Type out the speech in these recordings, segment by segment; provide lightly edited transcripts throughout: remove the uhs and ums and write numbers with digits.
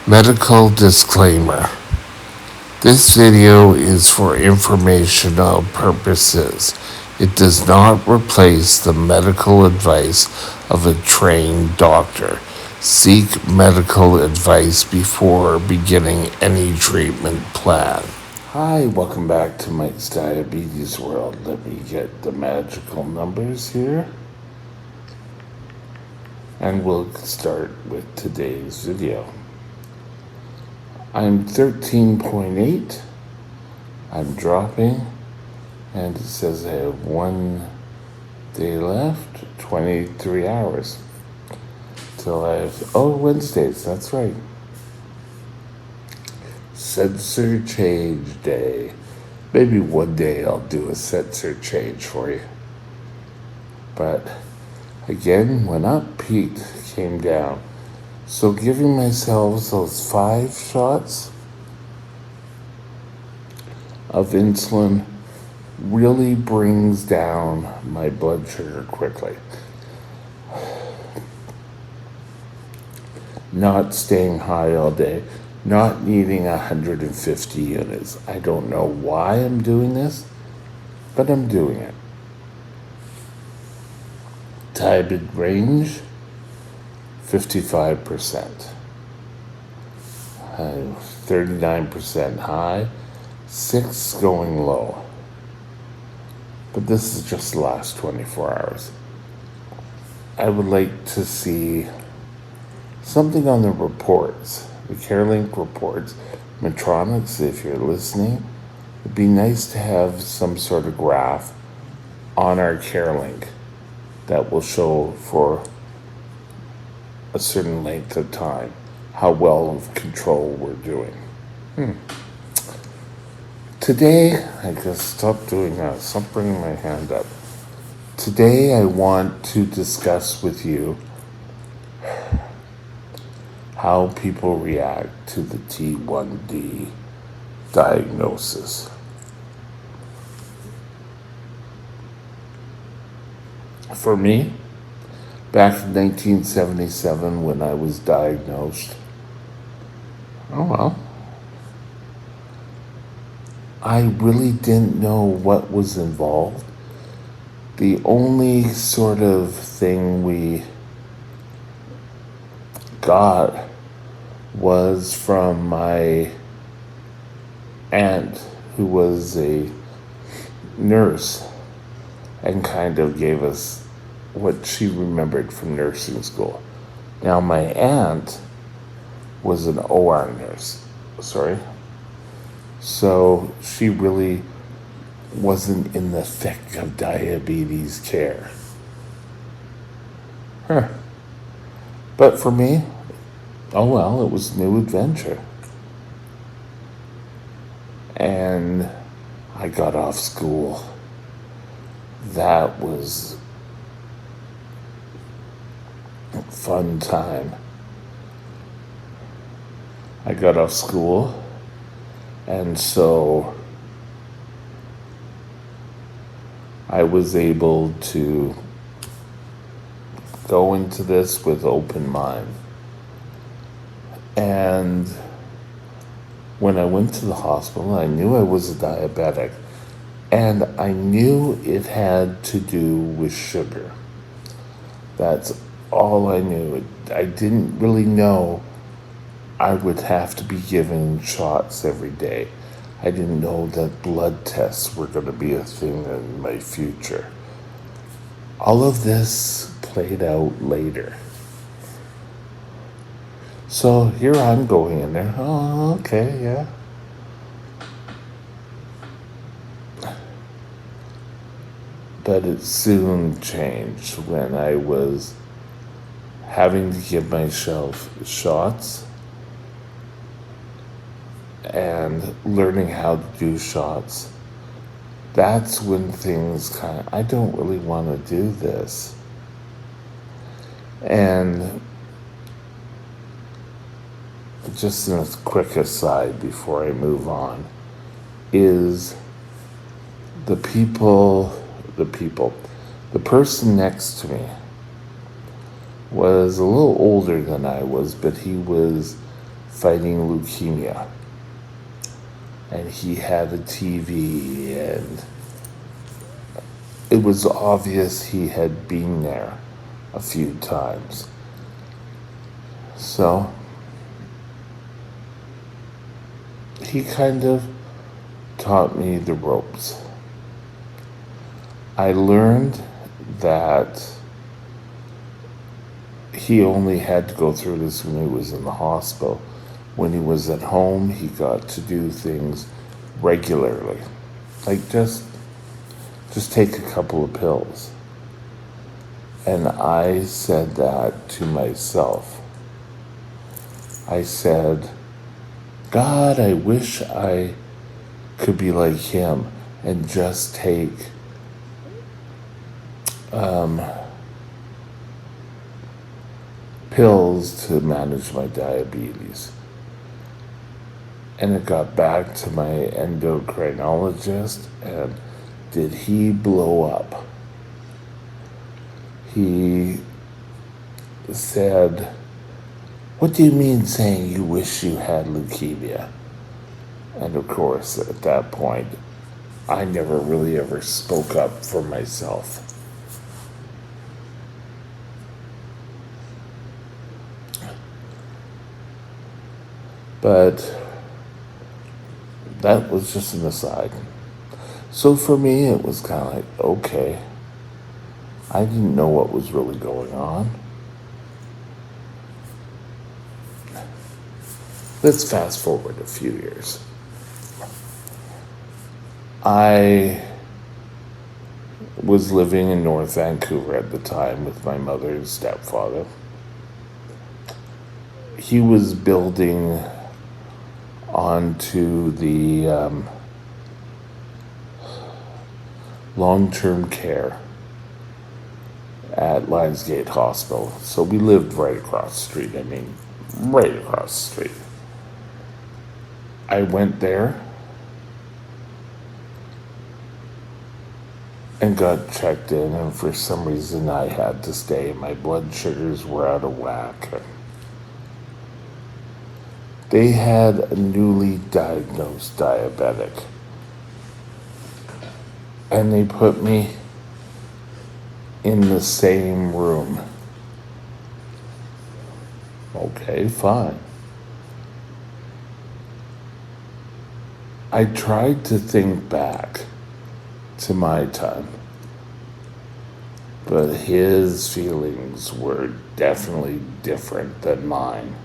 Medical disclaimer. This video is for informational purposes. It does not replace the medical advice of a trained doctor. Seek medical advice before beginning any treatment plan. Hi, welcome back to Mike's Diabetes World. Let me get the magical numbers here. And we'll start with today's video. I'm 13.8. I'm dropping. And it says I have 1 day left, 23 hours. Till I have, Wednesdays, that's right. Sensor change day. Maybe one day I'll do a sensor change for you. But again, went up, peaked, came down. So giving myself those 5 shots of insulin really brings down my blood sugar quickly. Not staying high all day, not needing 150 units. I don't know why I'm doing this, but I'm doing it. Thyroid range, 55%. 39% high, 6 going low. But this is just the last 24 hours. I would like to see something on the reports, the CareLink reports. Medtronics, if you're listening, it'd be nice to have some sort of graph on our CareLink that will show for a certain length of time how well of control we're doing. Today, I just stop doing that. Stop bringing my hand up. Today, I want to discuss with you how people react to the T1D diagnosis. For me, back in 1977 when I was diagnosed, I really didn't know what was involved. The only sort of thing we got was from my aunt, who was a nurse, and kind of gave us what she remembered from nursing school. Now, my aunt was an OR nurse, so she really wasn't in the thick of diabetes care. But for me, it was a new adventure. And I got off school. That was a fun time. I got off school, and so I was able to go into this with open mind. And when I went to the hospital, I knew I was a diabetic, and I knew it had to do with sugar. That's all I knew. I didn't really know I would have to be given shots every day. I didn't know that blood tests were going to be a thing in my future. All of this played out later. So here I'm going in there. Oh, okay, yeah. But it soon changed when I was having to give myself shots and learning how to do shots. That's when things I don't really want to do this. And just in a quick aside before I move on, is the person next to me was a little older than I was, but he was fighting leukemia. And he had a TV, and it was obvious he had been there a few times. So he kind of taught me the ropes. I learned that he only had to go through this when he was in the hospital. When he was at home, he got to do things regularly. Like just take a couple of pills. And I said that to myself. I said, God, I wish I could be like him and just take pills to manage my diabetes. And it got back to my endocrinologist, and did he blow up? He said, what do you mean saying you wish you had leukemia? And of course, at that point, I never really ever spoke up for myself. But that was just an aside. So for me, it was kind of like, okay, I didn't know what was really going on. Let's fast forward a few years. I was living in North Vancouver at the time with my mother's stepfather. He was building onto the long-term care at Lionsgate Hospital. So we lived right across the street. I mean, right across the street. I went there and got checked in, and for some reason I had to stay. My blood sugars were out of whack. They had a newly diagnosed diabetic, and they put me in the same room. Okay, fine. I tried to think back to my time, but his feelings were definitely different than mine.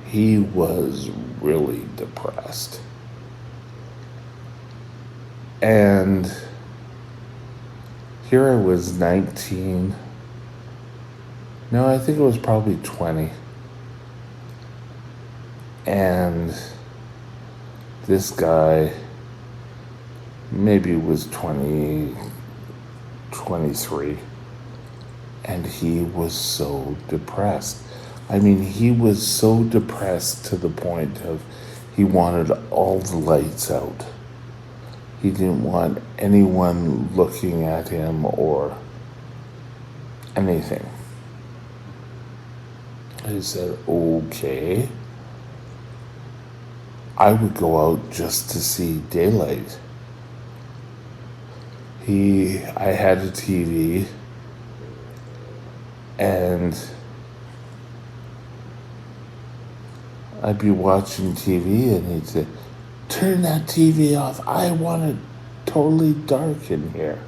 He was really depressed. And here I was 19. No, I think it was probably 20. And this guy maybe was 20, 23. And he was so depressed. I mean, he was so depressed to the point of he wanted all the lights out. He didn't want anyone looking at him or anything. I said, okay. I would go out just to see daylight. I had a TV, and I'd be watching TV, and he'd say, turn that TV off. I want it totally dark in here.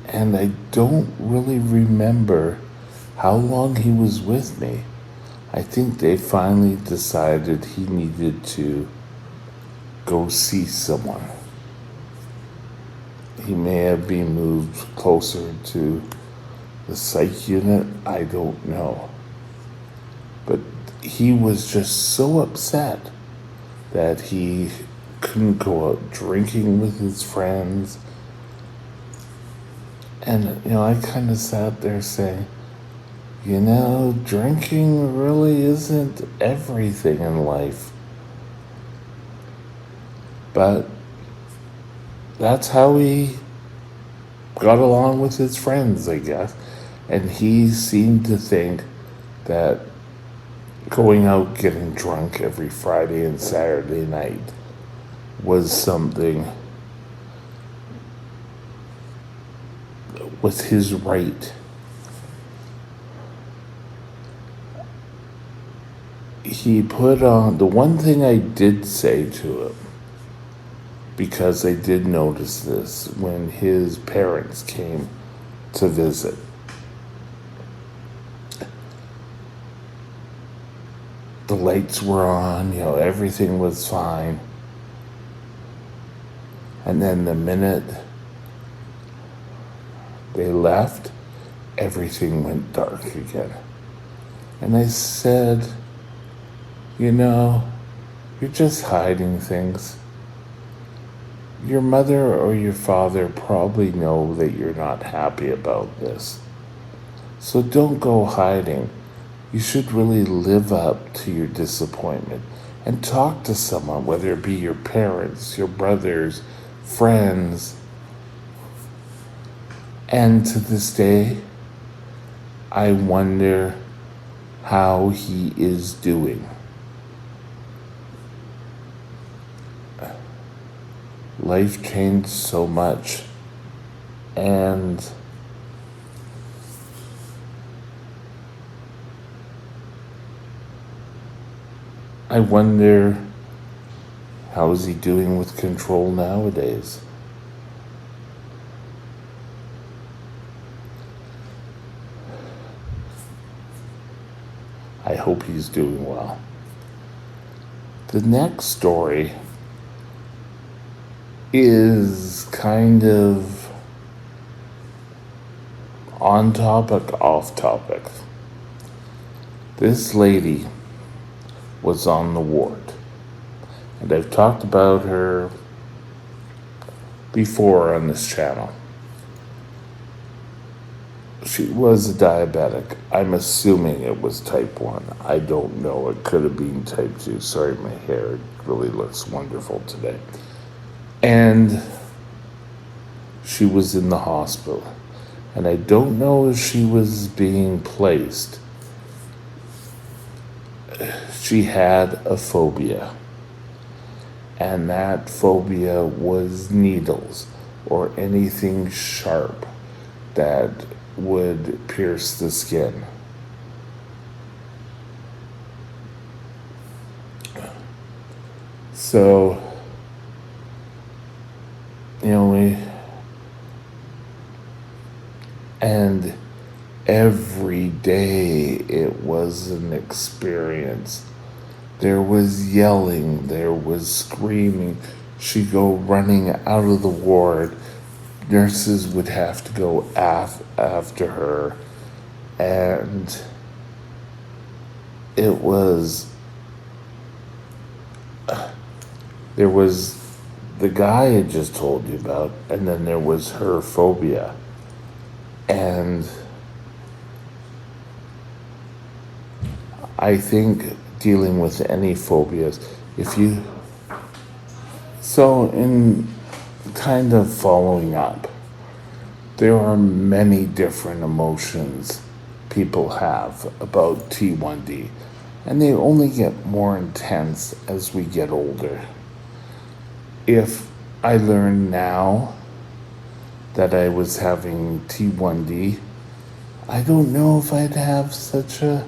And I don't really remember how long he was with me. I think they finally decided he needed to go see someone. He may have been moved closer to the psych unit, I don't know. But he was just so upset that he couldn't go out drinking with his friends. And, I kind of sat there saying, drinking really isn't everything in life. But that's how he got along with his friends, I guess. And he seemed to think that going out getting drunk every Friday and Saturday night was something, was his right. He put on, the one thing I did say to him, because I did notice this when his parents came to visit. The lights were on, everything was fine. And then the minute they left, everything went dark again. And I said, you're just hiding things. Your mother or your father probably know that you're not happy about this. So don't go hiding. You should really live up to your disappointment and talk to someone, whether it be your parents, your brothers, friends. And to this day, I wonder how he is doing. Life changed so much, and I wonder, how is he doing with control nowadays? I hope he's doing well. The next story is kind of on topic, off topic. This lady was on the ward, and I've talked about her before on this channel. She was a diabetic. I'm assuming it was type 1. I don't know. It could have been type 2. Sorry, my hair really looks wonderful today. And she was in the hospital. And I don't know if she was being placed. She had a phobia. And that phobia was needles or anything sharp that would pierce the skin. So, and every day it was an experience. There was yelling, there was screaming. She'd go running out of the ward. Nurses would have to go after her. And it was, there was the guy I just told you about, and then there was her phobia. And I think dealing with any phobias, in kind of following up, there are many different emotions people have about T1D, and they only get more intense as we get older. If I learned now that I was having T1D, I don't know if I'd have such a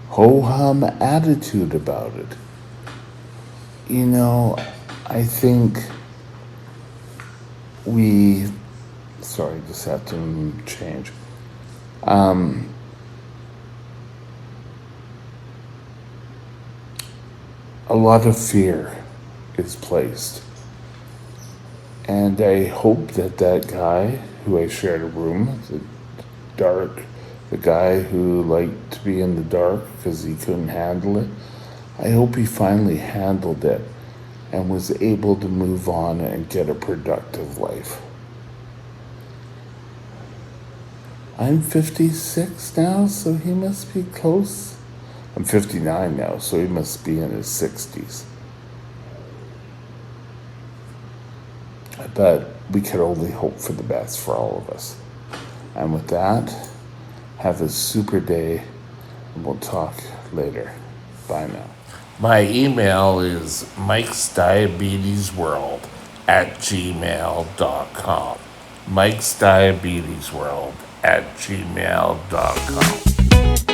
ho-hum attitude about it. I think just have to change. A lot of fear is placed. And I hope that guy who I shared a room, the guy who liked to be in the dark because he couldn't handle it, I hope he finally handled it and was able to move on and get a productive life. I'm 56 now, so he must be close. I'm 59 now, so he must be in his 60s. But we could only hope for the best for all of us. And with that, have a super day, and we'll talk later. Bye now. My email is mikesdiabetesworld@gmail.com. mikesdiabetesworld@gmail.com.